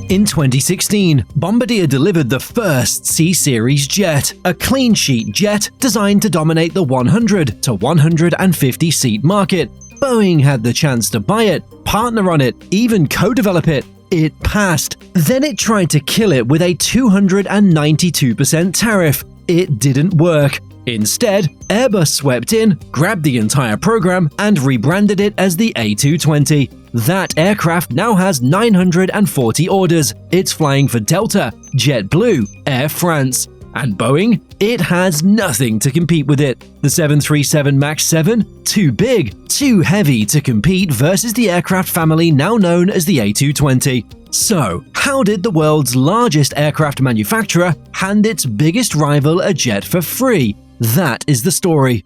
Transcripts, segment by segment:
In 2016, Bombardier delivered the first C-Series jet, a clean-sheet jet designed to dominate the 100 to 150 seat market. Boeing had the chance to buy it, partner on it, even co-develop it. It passed. Then it tried to kill it with a 292% tariff. It didn't work. Instead, Airbus swept in, grabbed the entire program, and rebranded it as the A220. That aircraft now has 940 orders. It's flying for Delta, JetBlue, Air France. And Boeing? It has nothing to compete with it. The 737 MAX 7? Too big, too heavy to compete versus the aircraft family now known as the A220. So, how did the world's largest aircraft manufacturer hand its biggest rival a jet for free? That is the story.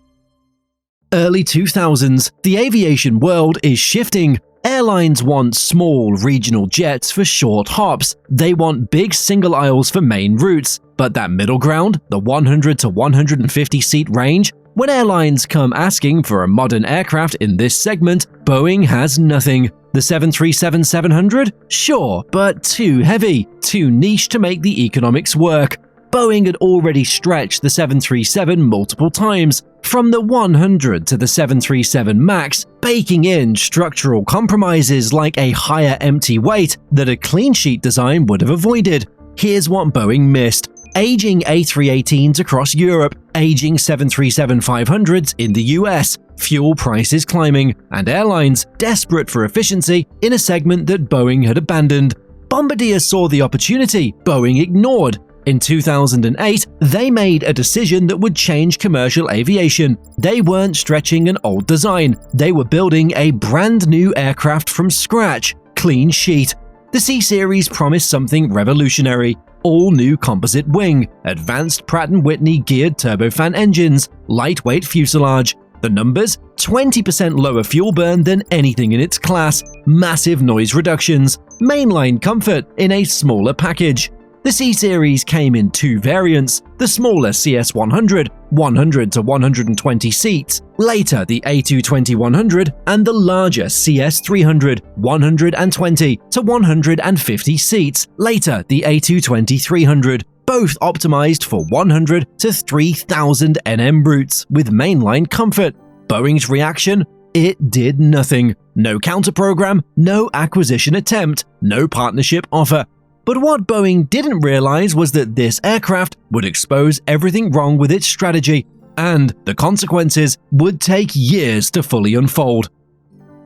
Early 2000s, the aviation world is shifting. Airlines want small regional jets for short hops. They want big single aisles for main routes. But that middle ground, the 100 to 150 seat range, when airlines come asking for a modern aircraft in this segment, Boeing has nothing. The 737-700? Sure, but too heavy, too niche to make the economics work. Boeing had already stretched the 737 multiple times, from the 100 to the 737 MAX, baking in structural compromises like a higher empty weight that a clean sheet design would have avoided. Here's what Boeing missed. Aging A318s across Europe, aging 737-500s in the US, fuel prices climbing, and airlines desperate for efficiency in a segment that Boeing had abandoned. Bombardier saw the opportunity Boeing ignored. In 2008, they made a decision that would change commercial aviation. They weren't stretching an old design. They were building a brand new aircraft from scratch, clean sheet. The C-Series promised something revolutionary. All-new composite wing, advanced Pratt & Whitney geared turbofan engines, lightweight fuselage. The numbers? 20% lower fuel burn than anything in its class, massive noise reductions, mainline comfort in a smaller package. The C-Series came in two variants, the smaller CS100, 100 to 120 seats, later the A220-100, and the larger CS300, 120 to 150 seats, later the A220-300, both optimized for 100 to 3,000 NM routes with mainline comfort. Boeing's reaction? It did nothing. No counter-program, no acquisition attempt, no partnership offer. But what Boeing didn't realize was that this aircraft would expose everything wrong with its strategy, and the consequences would take years to fully unfold.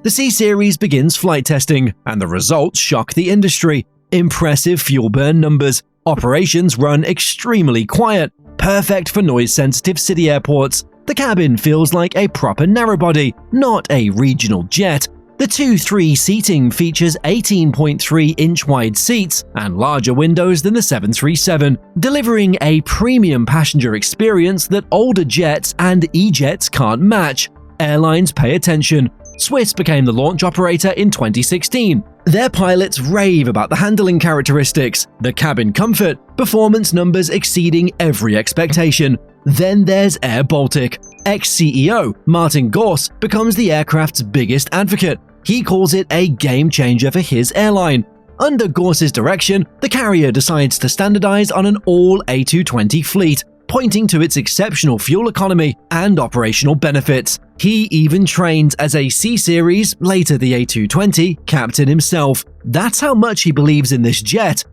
The C-Series begins flight testing, and the results shock the industry. Impressive fuel burn numbers, operations run extremely quiet, perfect for noise-sensitive city airports. The cabin feels like a proper narrowbody, not a regional jet. The 2-3 seating features 18.3-inch wide seats and larger windows than the 737, delivering a premium passenger experience that older jets and E-jets can't match. Airlines pay attention. Swiss became the launch operator in 2016. Their pilots rave about the handling characteristics, the cabin comfort, performance numbers exceeding every expectation. Then there's Air Baltic. Ex-CEO Martin Gauss becomes the aircraft's biggest advocate. He calls it a game changer for his airline. Under Gauss's direction, the carrier decides to standardize on an all-A220 fleet, pointing to its exceptional fuel economy and operational benefits. He even trains as a C-Series, later the A220, captain himself. That's how much he believes in this jet.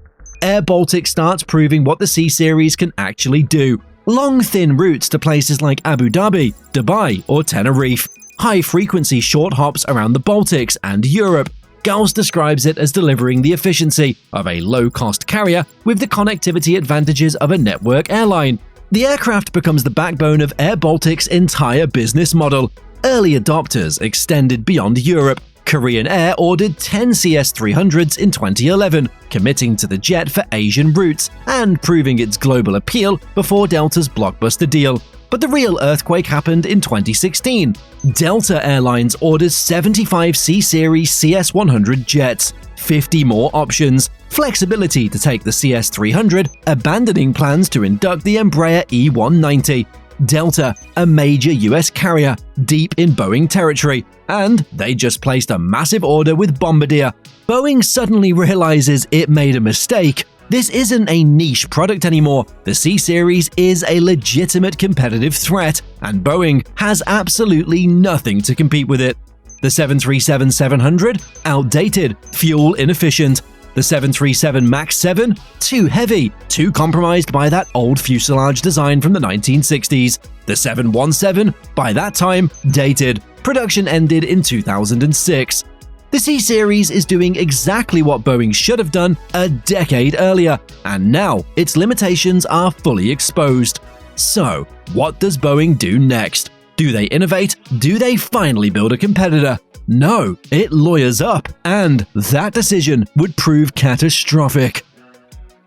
Air Baltic starts proving what the C-Series can actually do. Long, thin routes to places like Abu Dhabi, Dubai, or Tenerife. High-frequency short hops around the Baltics and Europe. Gauss describes it as delivering the efficiency of a low-cost carrier with the connectivity advantages of a network airline. The aircraft becomes the backbone of Air Baltic's entire business model. Early adopters extended beyond Europe. Korean Air ordered 10 CS300s in 2011, committing to the jet for Asian routes and proving its global appeal before Delta's blockbuster deal. But the real earthquake happened in 2016. Delta Airlines orders 75 C-Series CS100 jets, 50 more options, flexibility to take the CS300, abandoning plans to induct the Embraer E190. Delta, a major US carrier, deep in Boeing territory, and they just placed a massive order with Bombardier. Boeing suddenly realizes it made a mistake. This isn't a niche product anymore. The C-Series is a legitimate competitive threat, and Boeing has absolutely nothing to compete with it. The 737-700? Outdated, fuel inefficient. The 737 MAX 7? Too heavy, too compromised by that old fuselage design from the 1960s. The 717? By that time, dated. Production ended in 2006. The C-Series is doing exactly what Boeing should have done a decade earlier, and now its limitations are fully exposed. So, what does Boeing do next? Do they innovate? Do they finally build a competitor? No, it lawyers up, and that decision would prove catastrophic.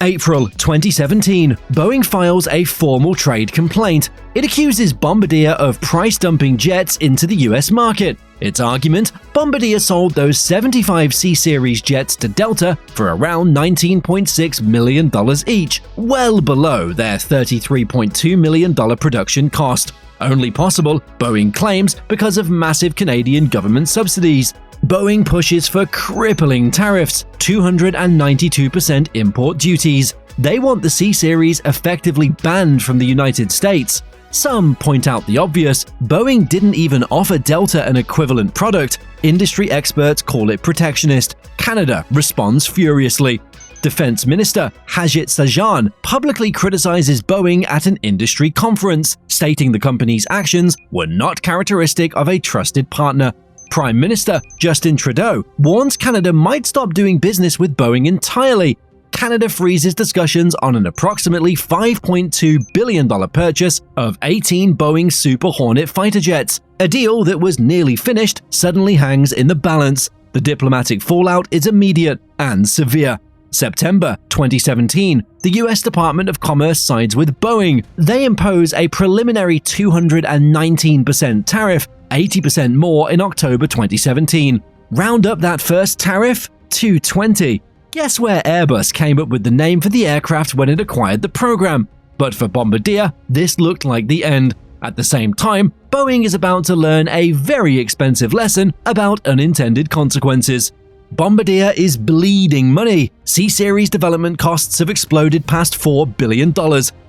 April 2017, Boeing files a formal trade complaint. It accuses Bombardier of price-dumping jets into the US market. Its argument, Bombardier sold those 75 C-Series jets to Delta for around $19.6 million each, well below their $33.2 million production cost. Only possible, Boeing claims, because of massive Canadian government subsidies. Boeing pushes for crippling tariffs, 292% import duties. They want the C-Series effectively banned from the United States. Some point out the obvious: Boeing didn't even offer Delta an equivalent product. Industry experts call it protectionist. Canada responds furiously. Defense Minister Sajid Sajjan publicly criticizes Boeing at an industry conference, stating the company's actions were not characteristic of a trusted partner. Prime Minister Justin Trudeau warns Canada might stop doing business with Boeing entirely. Canada freezes discussions on an approximately $5.2 billion purchase of 18 Boeing Super Hornet fighter jets. A deal that was nearly finished suddenly hangs in the balance. The diplomatic fallout is immediate and severe. September 2017, the US Department of Commerce sides with Boeing. They impose a preliminary 219% tariff, 80% more in October 2017. Round up that first tariff? 220. Guess where Airbus came up with the name for the aircraft when it acquired the program? But for Bombardier, this looked like the end. At the same time, Boeing is about to learn a very expensive lesson about unintended consequences. Bombardier is bleeding money. C-Series development costs have exploded past $4 billion.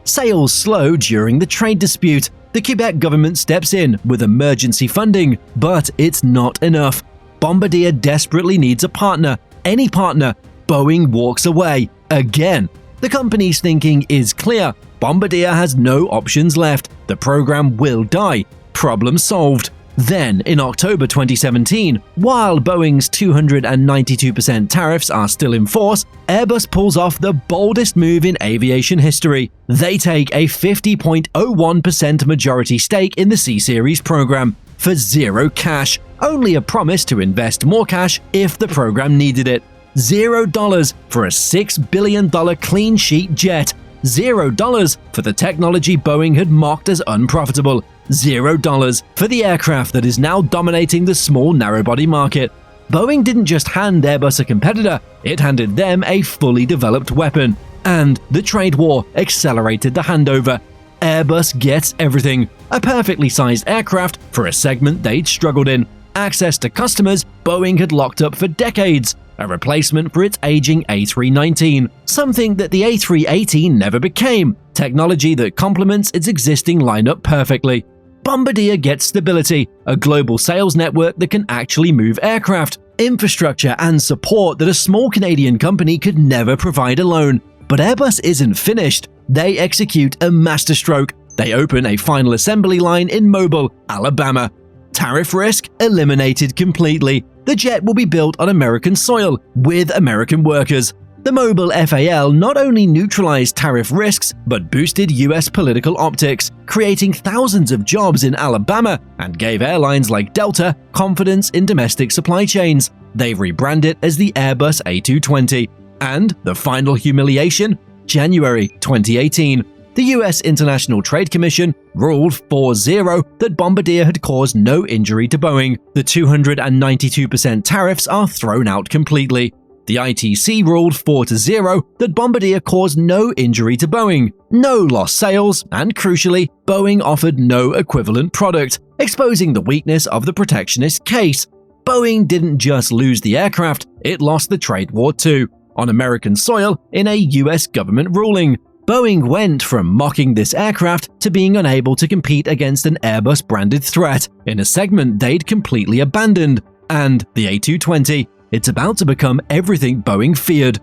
Sales slow during the trade dispute. The Quebec government steps in with emergency funding, but it's not enough. Bombardier desperately needs a partner. Any partner. Boeing walks away. Again. The company's thinking is clear. Bombardier has no options left. The program will die. Problem solved. Then, in October 2017, while Boeing's 292% tariffs are still in force, Airbus pulls off the boldest move in aviation history. They take a 50.01% majority stake in the C-Series program for zero cash, only a promise to invest more cash if the program needed it. $0 for a $6 billion clean sheet jet. $0 for the technology Boeing had mocked as unprofitable. $0 for the aircraft that is now dominating the small narrowbody market. Boeing didn't just hand Airbus a competitor, it handed them a fully developed weapon. And the trade war accelerated the handover. Airbus gets everything. A perfectly sized aircraft for a segment they'd struggled in. Access to customers Boeing had locked up for decades. A replacement for its aging A319. Something that the A318 never became. Technology that complements its existing lineup perfectly. Bombardier gets stability, a global sales network that can actually move aircraft, infrastructure and support that a small Canadian company could never provide alone. But Airbus isn't finished. They execute a masterstroke. They open a final assembly line in Mobile, Alabama. Tariff risk eliminated completely. The jet will be built on American soil, with American workers. The Mobile FAL not only neutralized tariff risks, but boosted US political optics, creating thousands of jobs in Alabama and gave airlines like Delta confidence in domestic supply chains. They've rebranded it as the Airbus A220. And the final humiliation? January 2018. The US International Trade Commission ruled 4-0 that Bombardier had caused no injury to Boeing. The 292% tariffs are thrown out completely. The ITC ruled 4-0 that Bombardier caused no injury to Boeing, no lost sales, and crucially, Boeing offered no equivalent product, exposing the weakness of the protectionist case. Boeing didn't just lose the aircraft, it lost the trade war too, on American soil in a US government ruling. Boeing went from mocking this aircraft to being unable to compete against an Airbus-branded threat in a segment they'd completely abandoned. And the A220, it's about to become everything Boeing feared.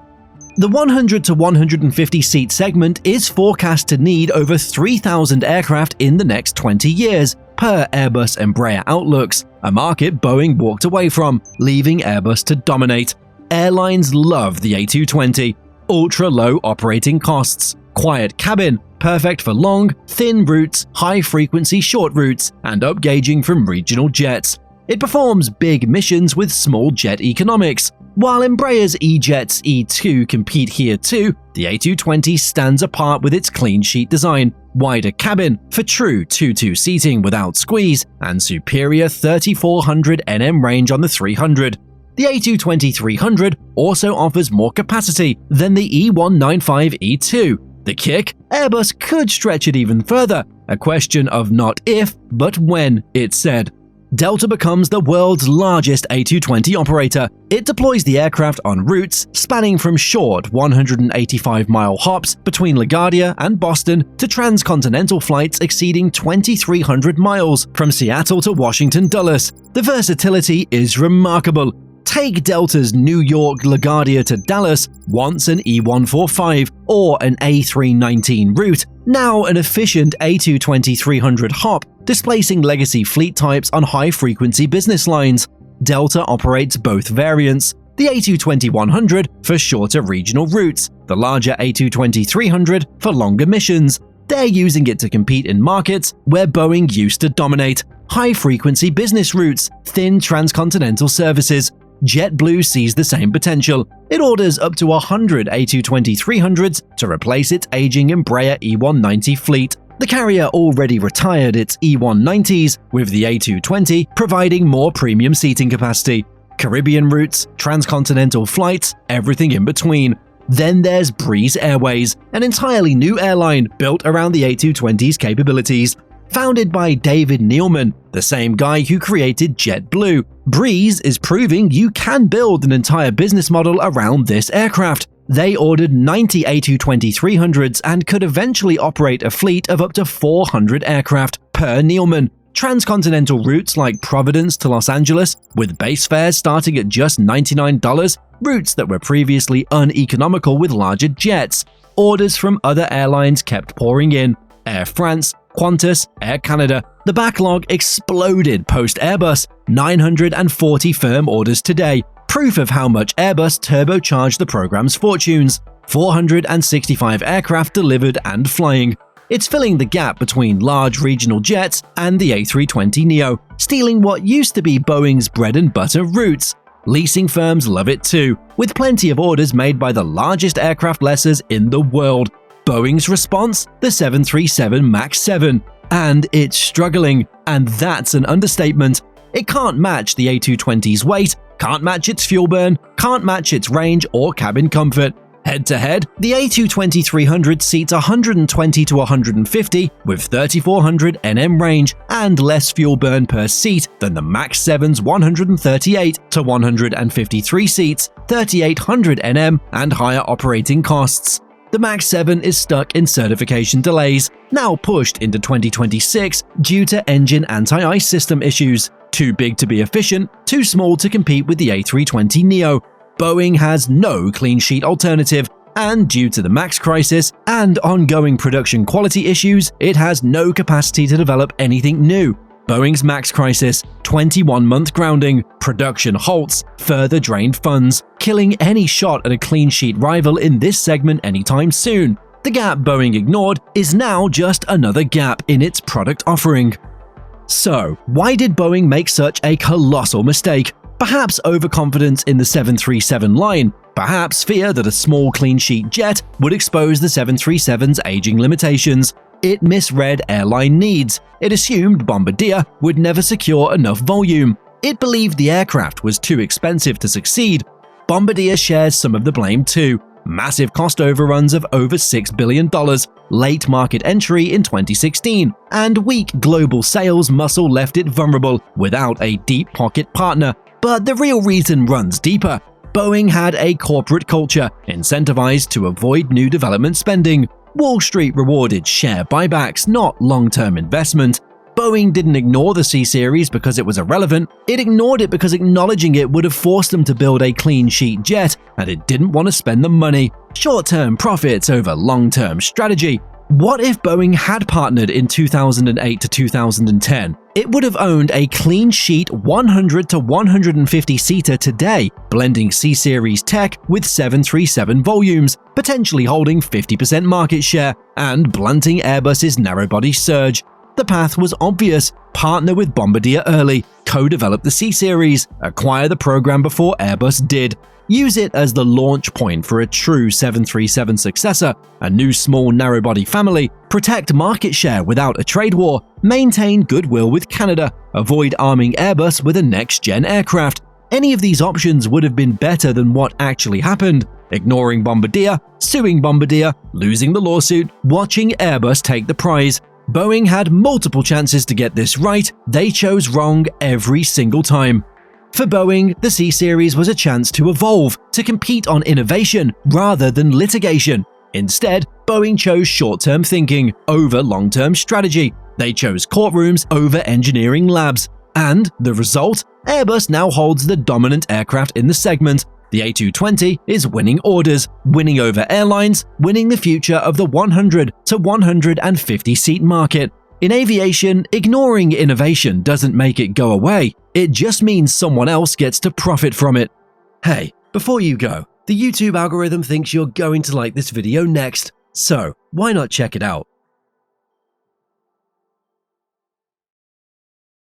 The 100 to 150 seat segment is forecast to need over 3,000 aircraft in the next 20 years, per Airbus Embraer outlooks, a market Boeing walked away from, leaving Airbus to dominate. Airlines love the A220. Ultra-low operating costs, quiet cabin, perfect for long, thin routes, high-frequency short routes, and upgauging from regional jets. It performs big missions with small jet economics. While Embraer's E-Jets E2 compete here too, the A220 stands apart with its clean sheet design, wider cabin for true 2-2 seating without squeeze, and superior 3,400 nm range on the 300. The A220-300 also offers more capacity than the E195-E2. The kick? Airbus could stretch it even further, a question of not if, but when, it said. Delta becomes the world's largest A220 operator. It deploys the aircraft on routes spanning from short 185-mile hops between LaGuardia and Boston to transcontinental flights exceeding 2,300 miles from Seattle to Washington Dulles. The versatility is remarkable. Take Delta's New York LaGuardia to Dallas, once an E145 or an A319 route, now an efficient A220-300 hop, displacing legacy fleet types on high-frequency business lines. Delta operates both variants, the A220-100 for shorter regional routes, the larger A220-300 for longer missions. They're using it to compete in markets where Boeing used to dominate: high-frequency business routes, thin transcontinental services. JetBlue sees the same potential. It orders up to 100 A220-300s to replace its aging Embraer E190 fleet. The carrier already retired its E190s, with the A220 providing more premium seating capacity. Caribbean routes, transcontinental flights, everything in between. Then there's Breeze Airways, an entirely new airline built around the A220's capabilities. Founded by David Neeleman, the same guy who created JetBlue, Breeze is proving you can build an entire business model around this aircraft. They ordered 90 A220-300s and could eventually operate a fleet of up to 400 aircraft, per Neeleman. Transcontinental routes like Providence to Los Angeles, with base fares starting at just $99, routes that were previously uneconomical with larger jets. Orders from other airlines kept pouring in: Air France, Qantas, Air Canada. The backlog exploded post-Airbus, 940 firm orders today, proof of how much Airbus turbocharged the program's fortunes. 465 aircraft delivered and flying. It's filling the gap between large regional jets and the A320neo, stealing what used to be Boeing's bread and butter routes. Leasing firms love it too, with plenty of orders made by the largest aircraft lessors in the world. Boeing's response? The 737 MAX 7. And it's struggling, and that's an understatement. It can't match the A220's weight, can't match its fuel burn, can't match its range or cabin comfort. Head-to-head, the A220-300 seats 120 to 150 with 3,400 nm range and less fuel burn per seat than the MAX 7's 138 to 153 seats, 3,800 nm and higher operating costs. The MAX 7 is stuck in certification delays, now pushed into 2026 due to engine anti-ice system issues. Too big to be efficient, too small to compete with the A320neo. Boeing has no clean sheet alternative, and due to the MAX crisis and ongoing production quality issues, it has no capacity to develop anything new. Boeing's MAX crisis, 21-month grounding, production halts, further drained funds, killing any shot at a clean sheet rival in this segment anytime soon. The gap Boeing ignored is now just another gap in its product offering. So, why did Boeing make such a colossal mistake? Perhaps overconfidence in the 737 line, perhaps fear that a small clean sheet jet would expose the 737's aging limitations. It misread airline needs. It assumed Bombardier would never secure enough volume. It believed the aircraft was too expensive to succeed. Bombardier shares some of the blame too. Massive cost overruns of over $6 billion, late market entry in 2016, and weak global sales muscle left it vulnerable without a deep pocket partner. But the real reason runs deeper. Boeing had a corporate culture, incentivized to avoid new development spending. Wall Street rewarded share buybacks, not long-term investment. Boeing didn't ignore the C-Series because it was irrelevant, it ignored it because acknowledging it would have forced them to build a clean-sheet jet, and it didn't want to spend the money. Short-term profits over long-term strategy. What if Boeing had partnered in 2008 to 2010? It would have owned a clean-sheet 100 to 150-seater today, blending C-Series tech with 737 volumes, potentially holding 50% market share, and blunting Airbus's narrow-body surge. The path was obvious. Partner with Bombardier early, co-develop the C-Series, acquire the program before Airbus did, use it as the launch point for a true 737 successor, a new small narrow-body family, protect market share without a trade war, maintain goodwill with Canada, avoid arming Airbus with a next-gen aircraft. Any of these options would have been better than what actually happened. Ignoring Bombardier, suing Bombardier, losing the lawsuit, watching Airbus take the prize. Boeing had multiple chances to get this right, they chose wrong every single time. For Boeing, the C-Series was a chance to evolve, to compete on innovation rather than litigation. Instead, Boeing chose short-term thinking over long-term strategy. They chose courtrooms over engineering labs. And the result? Airbus now holds the dominant aircraft in the segment. The A220 is winning orders, winning over airlines, winning the future of the 100 to 150-seat market. In aviation, ignoring innovation doesn't make it go away, it just means someone else gets to profit from it. Hey, before you go, the YouTube algorithm thinks you're going to like this video next, so why not check it out?